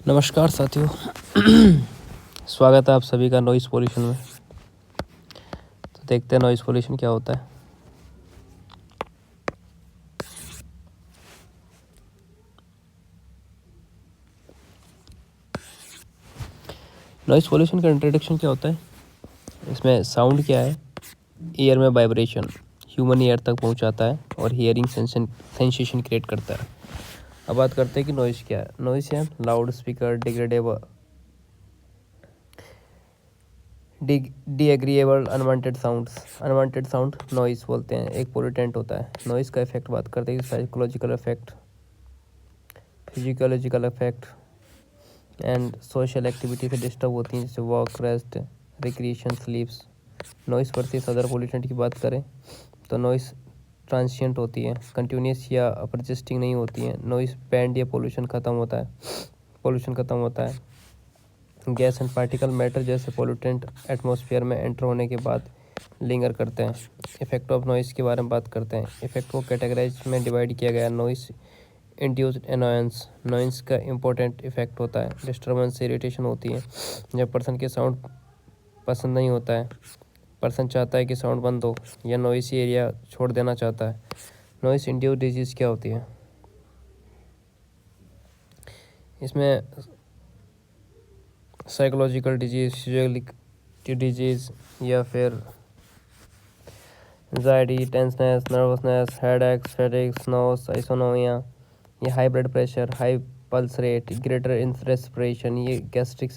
नमस्कार साथियों। स्वागत है आप सभी का नॉइज़ पोल्यूशन में। तो देखते हैं नॉइज़ पोल्यूशन क्या होता है। नॉइज़ पोल्यूशन का इंट्रोडक्शन क्या होता है, इसमें साउंड क्या है, ईयर में वाइब्रेशन ह्यूमन ईयर तक पहुंचाता है और हियरिंग सेंसेशन क्रिएट करता है। अब बात करते हैं कि नॉइज़ क्या है। नॉइज़ है loud speaker, disagreeable unwanted sound noise बोलते हैं, एक पोल्यूटेंट होता है। नॉइज़ का इफेक्ट बात करते हैं, psychological effect, physiological effect and social activity से डिस्टर्ब होती हैं, जैसे work, rest, recreation, स्लीप्स। Noise versus other pollutant की बात करें तो नॉइस ट्रांसिएंट होती है, कंटिन्यूस या परसिस्टिंग नहीं होती है। नॉइस बैंड या पोल्यूशन ख़त्म होता है। गैस एंड पार्टिकल मैटर जैसे पोल्यूटेंट एटमॉस्फेयर में एंटर होने के बाद लिंगर करते हैं। इफेक्ट ऑफ नॉइस के बारे में बात करते हैं। इफेक्ट को कैटेगराइज में डिवाइड किया गया। नॉइस इंड्यूस्ड एनॉयंस, नॉइस का इंपॉर्टेंट इफेक्ट होता है। डिस्टर्बेंस से इरिटेशन होती है, जब पर्सन के साउंड पसंद नहीं होता है, पर्सन चाहता है कि साउंड बंद हो या नॉइसी एरिया छोड़ देना चाहता है। नॉइस इंड्यूस्ड डिजीज़ क्या होती है, इसमें साइकोलॉजिकल डिजीज़, फिजियोलॉजिकल डिजीज़ या फिर anxiety, tenseness, nervousness, headaches, फेटिग्स, nose, आइसोनोमिया, ये high blood pressure, high pulse rate, greater respiration, ये गैस्ट्रिक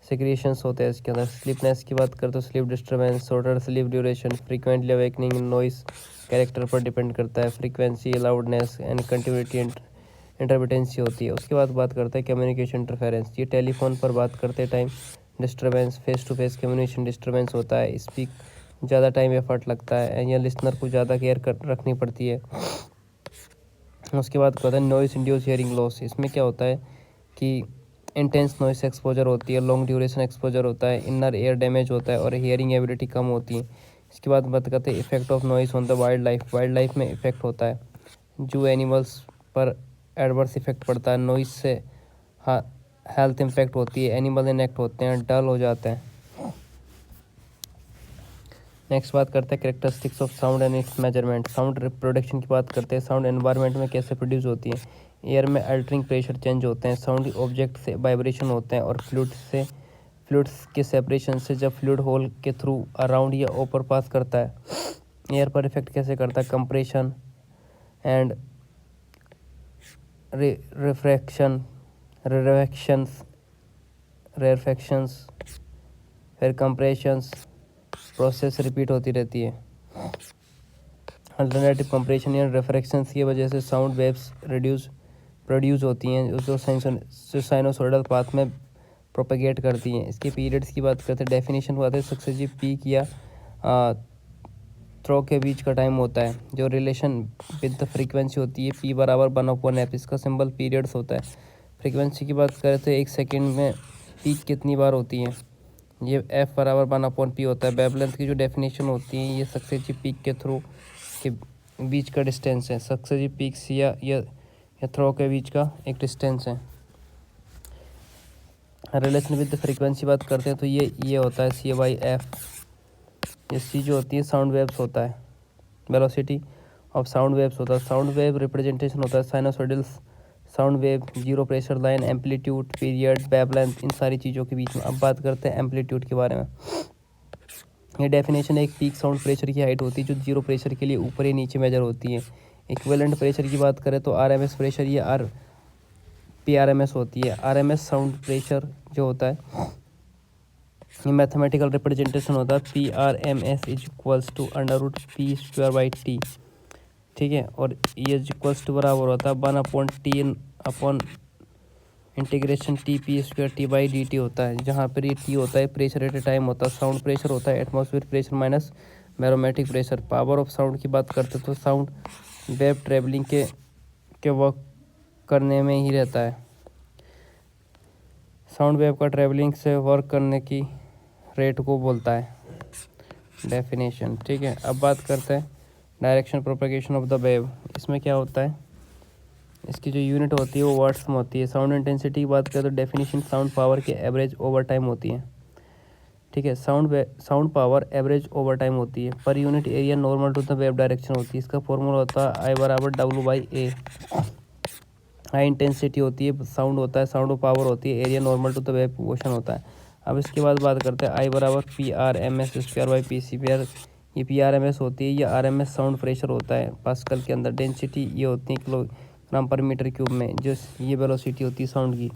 सिक्रीशंस होते हैं इसके अंदर। स्लीपनेस की बात करें तो sleep disturbance, shorter sleep duration, frequently awakening. Noise character पर डिपेंड करता है, फ्रीक्वेंसी, लाउडनेस एंड कंटिन्यूटी इंटरमिटेंसी होती है। उसके बाद बात करते हैं कम्युनिकेशन इंटरफेरेंस, ये टेलीफोन पर बात करते time disturbance, face to face communication disturbance होता है, स्पीक ज़्यादा टाइम एफर्ट लगता है या लिसनर को ज़्यादा केयर रखनी पड़ती है। उसके बाद कहते हैं नॉइस इंड्यूस हियरिंग लॉस, इसमें क्या होता है कि इंटेंस नॉइस एक्सपोजर होती है, लॉन्ग ड्यूरेशन एक्सपोजर होता है, इनर एयर डैमेज होता है और हियरिंग एबिलिटी कम होती है। इसके बाद बात करते हैं effect of noise on the wild life में इफेक्ट होता है, जो एनिमल्स पर एडवर्स इफेक्ट पड़ता है। नॉइस से हेल्थ इम्पैक्ट होती है, एनिमल इनेक्ट होते हैं, डल हो जाते हैं। नेक्स्ट बात करते हैं characteristics of sound and it's measurement. Sound production की बात करते हैं, साउंड एनवायरनमेंट में कैसे प्रोड्यूस होती है। एयर में अल्टरिंग प्रेशर चेंज होते हैं, साउंड ऑब्जेक्ट से वाइब्रेशन होते हैं और फ्लूइड्स के सेपरेशन से, जब फ्लूइड होल के थ्रू अराउंड या ऊपर पास करता है। एयर पर इफेक्ट कैसे करता है, कंप्रेशन एंड रेरफेक्शंस, फिर कंप्रेशंस, प्रोसेस रिपीट होती रहती है। अल्टरनेटिव कंप्रेशन या रेफ्रेक्शंस की वजह से साउंड वेव्स प्रोड्यूस होती हैं, जो साइनोसॉइडल पाथ में प्रोपेगेट करती हैं। इसके पीरियड्स की बात करते हैं, डेफिनेशन बात है सक्सेसिव पीक या थ्रो के बीच का टाइम होता है, जो रिलेशन विद द फ्रीक्वेंसी होती है, पी बराबर 1/f, इसका सिंबल पीरियड्स होता है। फ्रीक्वेंसी की बात करें तो एक सेकेंड में पीक कितनी बार होती है, ये एफ बराबर 1/p होता है। वेवलेंथ की जो डेफिनेशन होती है, ये सक्सेसिव पीक के थ्रू के बीच का डिस्टेंस है, सक्सेसिव पीक्स या थ्रो के बीच का एक डिस्टेंस है। रिलेशन विद द फ्रीक्वेंसी बात करते हैं तो ये होता है C/F। ये सी जो होती है साउंड वेव्स होता है, वेलोसिटी ऑफ साउंड वेव्स होता है। साउंड वेव रिप्रेजेंटेशन होता है sinusoidal sound wave, zero pressure line, amplitude, period, wavelength, इन सारी चीज़ों के बीच में। अब बात करते हैं एम्पलीट्यूड के बारे में। ये डेफिनेशन एक पीक साउंड प्रेशर की हाइट होती है, जो जीरो प्रेशर के लिए ऊपर या नीचे मेजर होती है। इक्विवेलेंट प्रेशर की बात करें तो RMS प्रेशर या PRMS होती है। RMS साउंड प्रेशर जो होता है, ये मैथमेटिकल रिप्रेजेंटेशन होता है, PRMS =√p²/t, ठीक है। और ये इक्वल्स टू बराबर होता है 1/T/(TP²T/dt) होता है, जहाँ पर ये T होता है प्रेशर एट ए टाइम होता है। साउंड प्रेशर होता है atmosphere pressure minus barometric pressure. Power of sound की बात करते तो साउंड वेव ट्रेवलिंग के वर्क करने में ही रहता है, साउंड वेव का ट्रेवलिंग से वर्क करने की रेट को बोलता है डेफिनेशन, ठीक है। अब बात करते हैं direction propagation of the wave. इसमें क्या होता है इसकी जो यूनिट होती है वो वाट्स में होती है। साउंड इंटेंसिटी की बात करें तो डेफिनेशन साउंड पावर के एवरेज ओवर टाइम होती है, ठीक है। Sound power average over time होती है, पर unit area normal to the wave direction होती है। इसका फॉर्मूला होता है आई बराबर W/A। हाई इंटेंसिटी होती है साउंड होता है, साउंड पावर होती है, area normal to the wave motion होता है। अब इसके बाद बात करते हैं आई बराबर PR/MS²/PC²। ये PRMS होती है, ये RMS साउंड प्रेशर होता है पास्कल के अंदर। डेंसिटी ये होती है किलोग्राम पर मीटर क्यूब में, जो ये वेलोसिटी होती है साउंड की।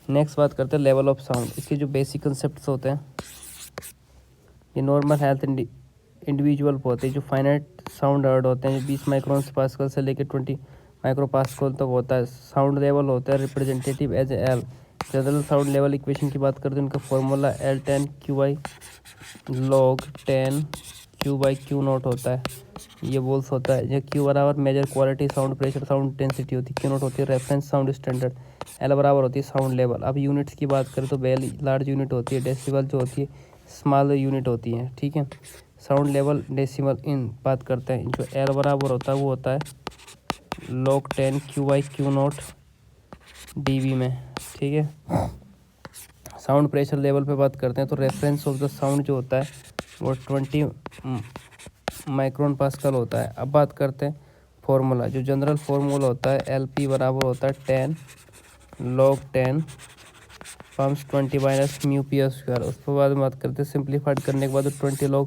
नेक्स्ट बात करते हैं लेवल ऑफ साउंड। इसके जो बेसिक कंसेप्ट होते हैं, ये नॉर्मल हेल्थ इंडिविजुअल पे होते हैं। जो फाइनाइट साउंड हर्ड होते हैं, 20 माइक्रोन पास्कल से लेकर 20 माइक्रो पास्कल तक होता है। साउंड लेवल होता है representative as L. General sound level equation की बात करते हैं, उनका फॉर्मूला L10Q/log10Q/Q0 होता है। ये बोल्स होता है। जो Q बराबर measure quality sound pressure sound intensity होती है, Q0 होती है रेफरेंस साउंड स्टैंडर्ड, L बराबर होती है साउंड लेवल। अब यूनिट्स की बात करें तो बेल लार्ज यूनिट होती है, डेसिबल जो होती है स्मॉल यूनिट होती है, ठीक है। साउंड लेवल डेसिमल इन बात करते हैं, जो L बराबर होता है वो होता है log10Q/Q0 dB में, ठीक है। साउंड प्रेशर लेवल पे बात करते हैं तो रेफरेंस ऑफ द साउंड जो होता है वो 20 माइक्रोन पास्कल होता है। अब बात करते हैं फॉर्मूला। जो जनरल फार्मूला होता है LP बराबर होता है 10 log10 पम्स 20 - μ/p²। उसके बाद बात करते हैं सिंप्लीफाइड करने के बाद 20 log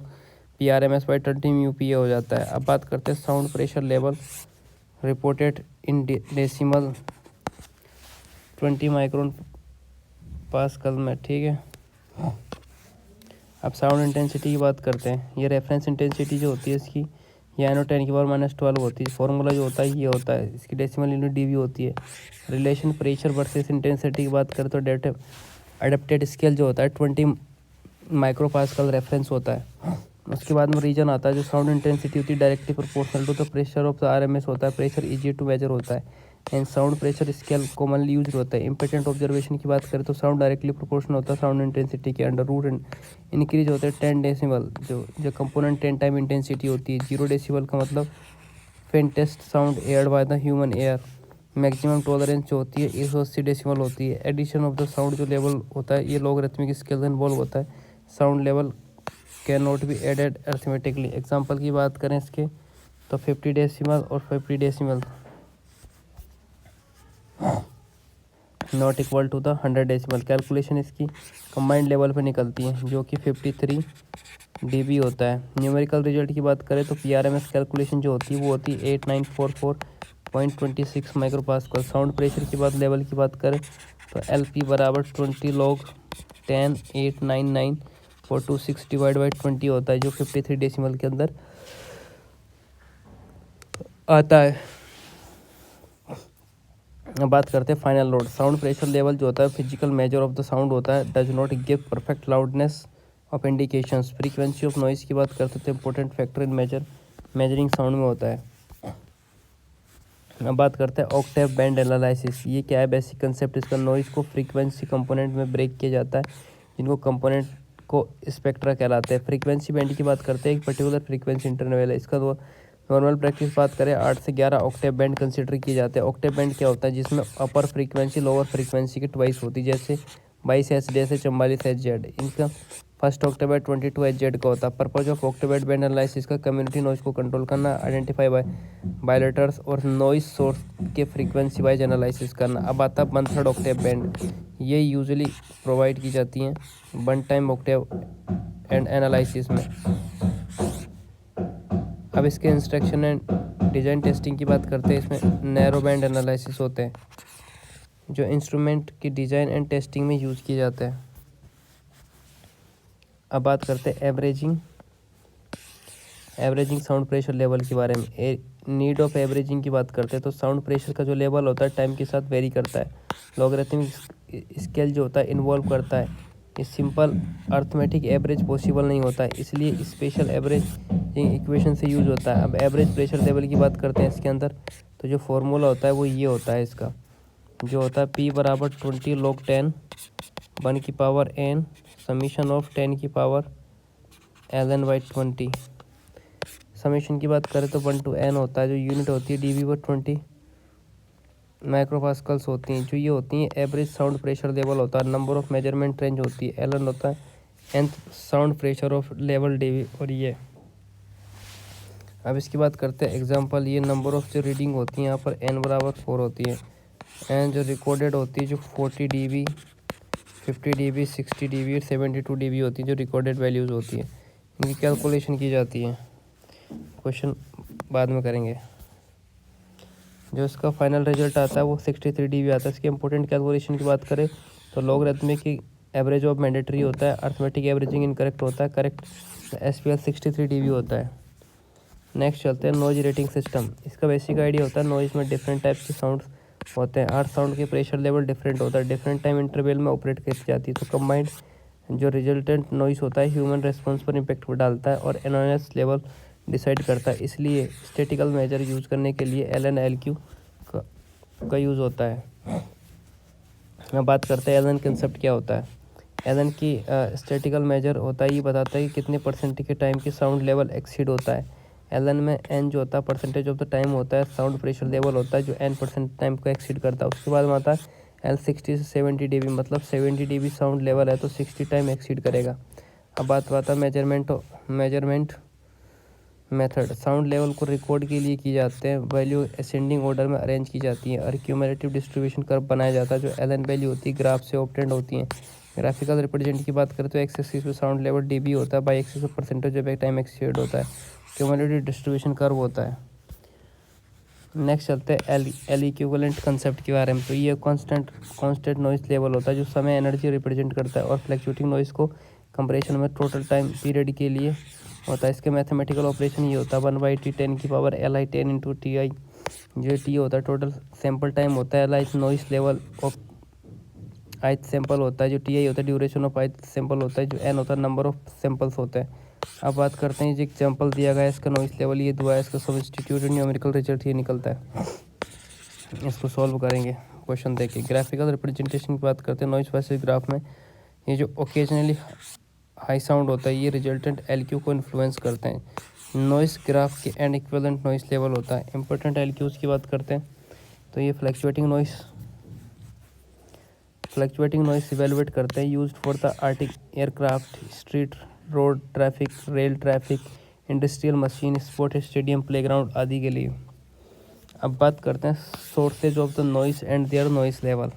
PRMS/20 μ/p हो जाता है। अब बात करते हैं sound pressure level reported in decimal 20 micron pascal में, ठीक है। अब साउंड इंटेंसिटी की बात करते हैं। ये रेफरेंस इंटेंसिटी जो होती है इसकी, ये NO10⁻12 होती है। फार्मूला जो होता है ये होता है, इसकी डेसिमल यूनिट dB होती है। रिलेशन प्रेशर वर्सेस इंटेंसिटी की बात करें तो अडेप्टेड स्केल जो होता है 20 माइक्रो पास्कल रेफरेंस होता है। उसके बाद में रीजन आता है। जो साउंड इंटेंसिटी होती है directly proportional to the pressure of the RMS होता है। प्रेशर इजी टू मेजर होता है and sound pressure scale commonly use होता है। इंपॉर्टेंट ऑब्जर्वेशन की बात करें तो साउंड डायरेक्टली प्रोपोर्शनल होता है साउंड इंटेंसिटी के अंडर रूट इंक्रीज होते हैं 10 डेसिमल। जो कंपोनेंट 10 टाइम इंटेंसिटी होती है। 0 डेसिमल का मतलब faintest sound heard by the human ear. Maximum tolerance जो होती है 180 डेसिमल होती है। एडिशन ऑफ द साउंड जो लेवल होता है ये लॉगरिथमिक स्केल इन्वॉल्व होता है। Sound level can not be added arithmetically. Example की बात करें इसके तो 50 डेसिमल और 50 decibel not equal to the 100 decibel. Calculation इसकी कंबाइंड लेवल पे निकलती है जो कि 53 dB होता है। न्यूमेरिकल रिजल्ट की बात करें तो PRMS कैलकुलेशन जो होती है वो होती है 8944.26 माइक्रो पास्कल। साउंड प्रेशर की बात लेवल की बात करें तो LP बराबर 20 log10 899.426 /20 होता है, जो 53 डेसिमल के अंदर आता है। अब बात करते हैं final load. Sound pressure level जो होता है physical measure of the sound होता है, does not give perfect loudness of indications. Frequency of noise की बात करते हैं तो important factor in measuring sound में होता है। अब बात करते हैं ऑक्टेव बैंड एनालिसिस। ये क्या है बेसिक कंसेप्ट इसका। नॉइज़ को फ्रीक्वेंसी कंपोनेंट में ब्रेक किया जाता है, जिनको कंपोनेंट को स्पेक्ट्रा कहलाते हैं। फ्रीक्वेंसी बैंड की बात करते हैं एक पर्टिकुलर फ्रीक्वेंसी इंटरवल है। इसका तो नॉर्मल प्रैक्टिस बात करें 8 से 11 ऑक्टेव बैंड कंसिडर किए जाते हैं। ऑक्टेव बैंड क्या होता है, जिसमें अपर फ्रीक्वेंसी लोअर फ्रीक्वेंसी की ट्वाइस होती है, जैसे 22 Hz से 44 Hz। इनका फर्स्ट ऑक्टेव बैंड 22 Hz का होता है। Purpose of Octave band analysis का कम्युनिटी नॉइज को कंट्रोल करना, आइडेंटिफाई वायलेटर्स और नॉइज सोर्स के फ्रीक्वेंसी वाइज एनालिसिस करना। अब आता है 1/3 ऑक्टेव बैंड। ये यूजुअली प्रोवाइड की जाती हैं one time Octave and analysis में। अब इसके इंस्ट्रक्शन एंड डिज़ाइन टेस्टिंग की बात करते हैं। इसमें नैरो बैंड एनालिसिस होते हैं जो इंस्ट्रूमेंट की डिज़ाइन एंड टेस्टिंग में यूज़ किए जाते हैं। अब बात करते हैं एवरेजिंग साउंड प्रेशर लेवल के बारे में। नीड ऑफ एवरेजिंग की बात करते हैं तो साउंड प्रेशर का जो लेवल होता है टाइम के साथ वेरी करता है। लॉगरिथमिक स्केल जो होता है इन्वॉल्व करता है। ये सिंपल अर्थमेटिक एवरेज पॉसिबल नहीं होता है, इसलिए स्पेशल एवरेज इक्वेशन से यूज होता है। अब एवरेज प्रेशर लेवल की बात करते हैं इसके अंदर, तो जो फॉर्मूला होता है वो ये होता है इसका, जो होता है P बराबर 20 log10 1n समीशन ऑफ 10 की पावर ln/20। समीशन की बात करें तो 1 to n होता है, जो यूनिट होती है dB/20 माइक्रोपास्कल्स होती हैं। जो ये होती हैं एवरेज साउंड प्रेशर लेवल होता है, नंबर ऑफ मेजरमेंट रेंज होती है, एलन होता है nth sound pressure of level dB. और ये अब इसकी बात करते हैं एग्जांपल। ये नंबर ऑफ जो रीडिंग होती है यहाँ पर n बराबर 4 होती है, एन जो रिकॉर्डेड होती है जो 40 dB 50 dB 60 dB और 72 dB होती है जो रिकॉर्डेड वैल्यूज़ होती है। इनकी कैलकुलेशन की जाती है, क्वेश्चन बाद में करेंगे। जो इसका फाइनल रिजल्ट आता है वो 63 dB आता है। इसकी इंपॉर्टेंट कैलकुलेशन की बात करें तो लॉगरिथमिक की एवरेज ऑफ मैंडेटरी होता है, अर्थमेटिक एवरेजिंग इनकरेक्ट होता है, करेक्ट SPL 63 dB होता है। नेक्स्ट चलते हैं नॉइज रेटिंग सिस्टम। इसका बेसिक आइडिया होता है नॉइज में डिफरेंट टाइप्स के साउंड होते हैं, हर साउंड के प्रेशर लेवल डिफरेंट होता है, डिफरेंट टाइम इंटरवल में ऑपरेट की जाती है। तो कंबाइंड जो रिजल्टेंट नॉइज होता है ह्यूमन रेस्पॉन्स पर इम्पेक्ट डालता है और एनओएस लेवल डिसाइड करता है। इसलिए स्टैटिकल मेजर यूज़ करने के लिए LN/LQ का यूज़ होता है। अब बात करते हैं एलन कंसेप्ट क्या होता है। एलन की स्टैटिकल मेजर होता है, ये बताता है कि कितने परसेंट के टाइम की साउंड लेवल एक्सीड होता है। एलन में एन जो होता है परसेंटेज ऑफ द टाइम होता है, साउंड प्रेशर लेवल होता है जो n% टाइम को एक्सीड करता है। उसके बाद में आता है L 60 से 70 dB, मतलब 70 dB साउंड लेवल है तो 60 टाइम एक्सीड करेगा। अब बात आता है मेजरमेंट मेथड। साउंड लेवल को रिकॉर्ड के लिए की जाते हैं, वैल्यू असेंडिंग ऑर्डर में अरेंज की जाती है और क्यूमुलेटिव डिस्ट्रीब्यूशन कर्व बनाया जाता है। जो एलन वैल्यू होती है ग्राफ से ऑब्टेंड होती हैं। ग्राफिकल रिप्रेजेंट की बात करें तो एक्स एक्सिस पे साउंड लेवल डीबी होता है, बाई एक्सिस पे परसेंटेज ऑफ टाइम एक्सीड होता है, क्यूमुलेटिव डिस्ट्रीब्यूशन कर्व होता है। नेक्स्ट चलते हैं एल इक्विवेलेंट कंसेप्ट के बारे में। तो ये कांस्टेंट नॉइस लेवल होता है जो समय एनर्जी रिप्रेजेंट करता है और फ्लैक्चुएटिंग नॉइस को कंप्रेशन में टोटल टाइम पीरियड के लिए होता है। इसके मैथमेटिकल ऑपरेशन ये होता है 1/10⁻⁴ LI 10 इंटू TI। जो टी होता है टोटल सैम्पल टाइम होता है, LI noise level of ith sample होता है, जो TI होता है ड्यूरेशन ऑफ ith सैंपल होता है, जो n होता है नंबर ऑफ सैंपल्स होते हैं। अब बात करते हैं जो एग्जाम्पल दिया गया है इसका नॉइस लेवल ये दुआ है, इसका सब्स्टिट्यूट न्यूमेरिकल रिजल्ट ये निकलता है। इसको सॉल्व करेंगे क्वेश्चन देख के। ग्राफिकल रिप्रेजेंटेशन की बात करते हैं नॉइस वर्सेस ग्राफ में। ये जो ओकेजनली हाई साउंड होता है ये रिजल्टेंट LQ को इन्फ्लुएंस करते हैं। नॉइस ग्राफ के एंड इक्विवेलेंट नॉइस लेवल होता है। इंपॉर्टेंट LQs की बात करते हैं तो ये फ्लैक्चुएटिंग नॉइस इवेलुएट करते हैं, used for the arctic aircraft, street road traffic, rail traffic, industrial machine, sport stadium, playground आदि के लिए। अब बात करते हैं sources of the noise and their noise level.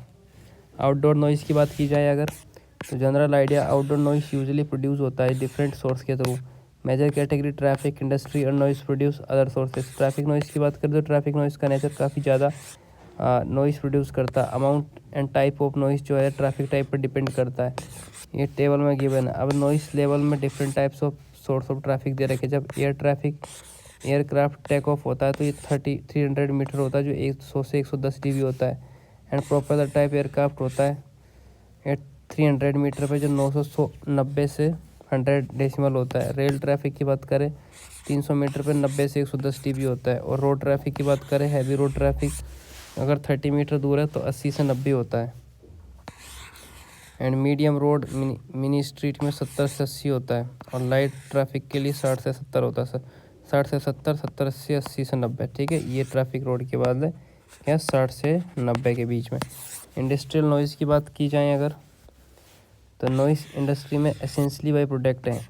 Outdoor noise की बात की जाए अगर तो general idea outdoor noise usually produce होता है डिफरेंट सोर्स के through. Major category traffic, industry और noise produce other sources. Traffic noise की बात करें तो ट्रैफिक नॉइस का नेचर काफ़ी ज़्यादा नॉइस प्रोड्यूस करता है। Amount and type of noise जो है ट्रैफिक टाइप पर डिपेंड करता है, ये टेबल में गिवन है। अब नॉइस लेवल में different types of source of traffic दे रखे। जब एयरक्राफ्ट टेक ऑफ होता है तो ये 300 मीटर होता है जो 100 से 110 dB होता है। एंड प्रोपेलर टाइप एयरक्राफ्ट होता है ये 300 मीटर पे जो 990 से 100 डेसिमल होता है। रेल ट्रैफिक की बात करें 300 मीटर पे 90 से 110 dB होता है। और रोड ट्रैफिक की बात करें हैवी रोड ट्रैफिक अगर 30 मीटर दूर है तो 80 से 90 होता है। And medium road mini street में 70 से 80 होता है। और लाइट ट्रैफिक के लिए 60 से 70 होता है। 60 से 70, 70 80, 80 से 90, ठीक है। ये ट्रैफिक रोड के बाद है क्या 60 से 90 के बीच में। इंडस्ट्रियल नॉइज़ की बात की जाए अगर तो नॉइस इंडस्ट्री में एसेंशियली बाई प्रोडक्ट है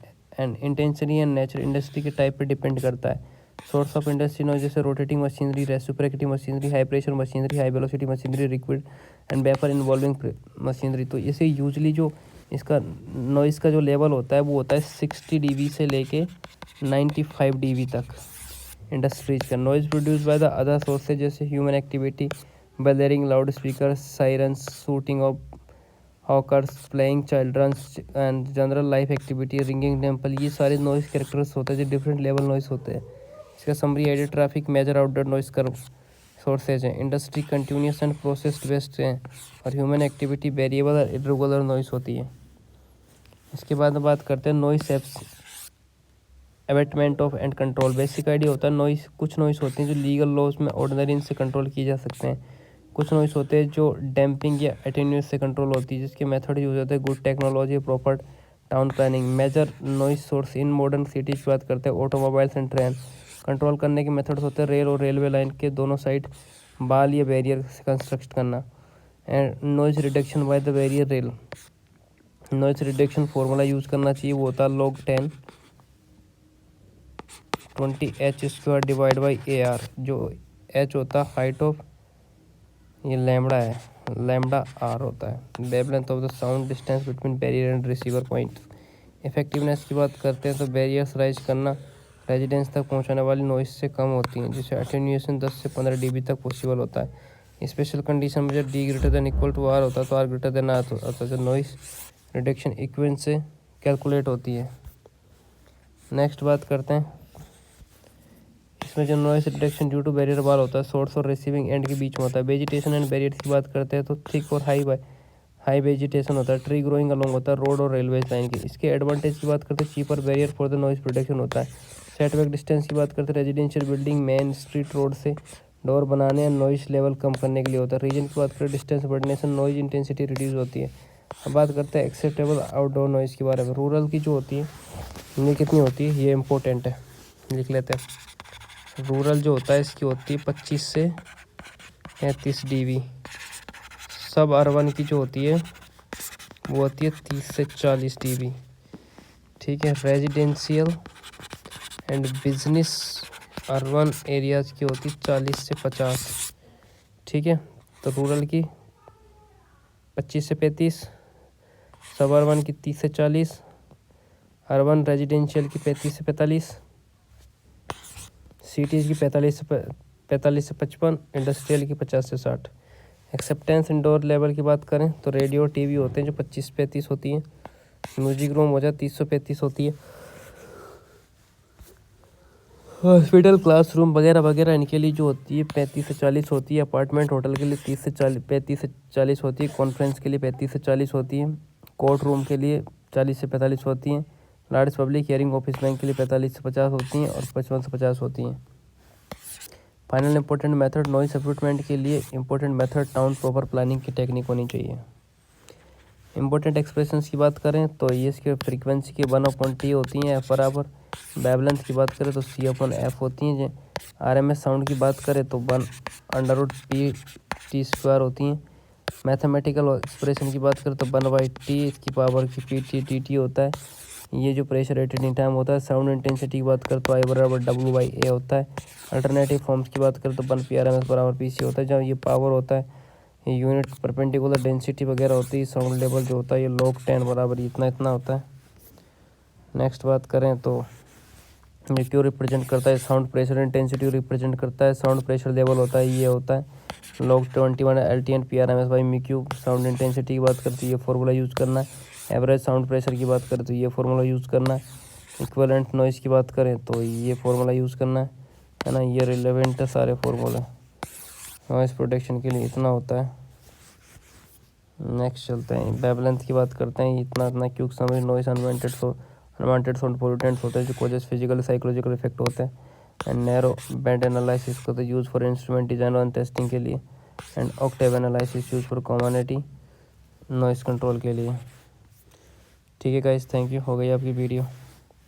and intentionally and nature industry के टाइप पे डिपेंड करता है। सोर्स ऑफ इंडस्ट्री नॉइज जैसे rotating machinery, reciprocating machinery, high pressure machinery, high velocity machinery, liquid and vapour involving machinery. तो इसे usually जो इसका नॉइज़ का जो लेवल होता है वो होता है 60 dB से लेके 95 dB तक। इंडस्ट्रीज का noise produce by the other sources जैसे human activity, bell ringing, loud speaker, sirens, shooting of hawkers, playing children's and general life activity, ringing temple, ये सारे नॉइस कैरेक्टर्स होते हैं जो डिफरेंट लेवल नॉइस होते हैं। इसका summary idea traffic major outdoor noise curve sources हैं, industry continuous and processed waste हैं और ह्यूमन एक्टिविटी वेरिएबल और इरेगुलर नॉइस होती है। इसके बाद बात करते हैं noise abatement of and control. Basic idea होता है नॉइस, कुछ नॉइस होते हैं जो लीगल लॉज में ऑर्डिनरी इनसे कंट्रोल किए जा सकते हैं। कुछ नॉइस होते हैं जो डैम्पिंग या एटेन्यूएशन से कंट्रोल होती है जिसके मेथड यूज होते हैं good technology, proper town planning. Major noise source in modern cities की बात करते हैं ऑटोमोबाइल्स एंड ट्रेन। कंट्रोल करने के मेथड्स होते हैं रेल और रेलवे लाइन के दोनों साइड बाल या बैरियर से कंस्ट्रक्ट करना। And noise reduction by the barrier rail, noise reduction formula use करना चाहिए, वो होता है log 10 20h² divide by AR, जो h होता है हाइट ऑफ, ये लैम्बडा है, लैम्बडा r होता है, wavelength of the sound, distance between barrier and receiver point. Effectiveness की बात करते हैं तो बैरियर्स राइज करना रेजिडेंस तक पहुंचाने वाली नॉइस से कम होती हैं, जिससे अटेन्यूएशन 10 से 15 dB तक पॉसिबल होता है। स्पेशल कंडीशन में जब D greater than equal to R होता है तो R ग्रेटर देन R होता है, जो नॉइस रिडक्शन इक्वेशन से कैलकुलेट होती है। नेक्स्ट बात करते हैं, इसमें जो noise reduction due to barrier wall होता है सोर्स और रिसीविंग एंड के बीच में होता है। वेजिटेशन एंड बैरियर्स की बात करते हैं तो थिक और हाई वेजिटेशन होता है, ट्री ग्रोइंग अलोंग होता है रोड और रेलवे लाइन के। इसके एडवांटेज की बात करते हैं, cheaper barrier for the noise protection होता है। सेटबैक डिस्टेंस की बात करते हैं, residential building main street road से डोर बनाने या नॉइस लेवल कम करने के लिए होता है। रीजन की बात करें, डिस्टेंस बढ़ने से नॉइज इंटेंसिटी रिड्यूस होती है। अब बात करते हैं एक्सेप्टेबल आउटडोर नॉइस के बारे में। रूरल की जो होती है ये कितनी होती है, ये इंपॉर्टेंट है, लिख लेते हैं। रूरल जो होता है इसकी होती है 25 से 35 dB। सब अर्बन की जो होती है वो होती है 30 से 40 dB। ठीक है। Residential and business urban areas की होती 40 से 50। ठीक है। तो रूरल की 25 से 35, सब अर्बन की 30 से 40, अर्बन रेजिडेंशियल की 35 से 45, सिटीज़ की 45 से 55, इंडस्ट्रियल की 50 से 60। एक्सेप्टेंस इंडोर लेवल की बात करें तो रेडियो टीवी होते हैं जो 25-35 होती हैं। म्यूजिक रूम हो जाए 30-35 होती है। हॉस्पिटल क्लासरूम वगैरह वगैरह इनके लिए जो होती है 35 से 40 होती है। अपार्टमेंट होटल के लिए 35 से 40 होती है। कॉन्फ्रेंस के लिए 35 से 40 होती है। कोर्ट रूम के लिए 40 से 45 होती हैं। Large public hearing office bank के लिए 45 से 50 होती हैं और 55 से 50 होती हैं। Final important method noise approvement के लिए important method town proper planning की टेक्निक होनी चाहिए। इंपॉर्टेंट एक्सप्रेशंस की बात करें तो ये इसके फ्रीक्वेंसी की 1/T होती हैं एफ बराबर। वेवलेंथ की बात करें तो C/F होती हैं। RMS साउंड की बात करें तो 1/PT² होती हैं। मैथमेटिकल एक्सप्रेशन की बात करें तो 1/T इसकी पावर की PT होता है। ये जो प्रेशर रेटेड टाइम होता है। साउंड इंटेंसिटी की बात करें तो I बराबर W/A होता है। अल्टरनेटिव फॉर्म्स की बात करें तो 1 PRMS बराबर PC होता है। जहाँ ये पावर होता है, ये यूनिट परपेंडिकुलर डेंसिटी वगैरह होती है। साउंड लेवल जो होता है ये log 10 बराबर इतना होता है। नेक्स्ट बात करें तो ये क्यों रिप्रेजेंट करता है, साउंड प्रेशर इंटेंसिटी रिप्रेजेंट करता है। साउंड प्रेशर लेवल होता है, ये होता है log 21 LTN PRMS/μ। Sound intensity की बात करते ये फार्मूला यूज़ करना है। एवरेज साउंड प्रेशर की बात करें तो ये फार्मूला यूज़ करना है। इक्विवेलेंट नॉइज़ की बात करें तो ये फार्मूला यूज़ करना है ना। ये रिलेवेंट है सारे फार्मूले। नॉइज़ प्रोटेक्शन के लिए इतना होता है। नेक्स्ट चलते हैं, वेवलेंथ की बात करते हैं। इतना क्यों समझ, नॉइस अनवांटेड साउंड पोल्यूटेंट्स होते हैं जो कॉजेस फिजिकल साइकोलॉजिकल इफेक्ट होते हैं। एंड नैरो बैंड एनालिसिस को तो यूज़ फॉर इंस्ट्रूमेंट डिजाइन और टेस्टिंग के लिए। And Octave analysis use for community noise control के लिए। ठीक है गाइस, थैंक यू। हो गई आपकी वीडियो।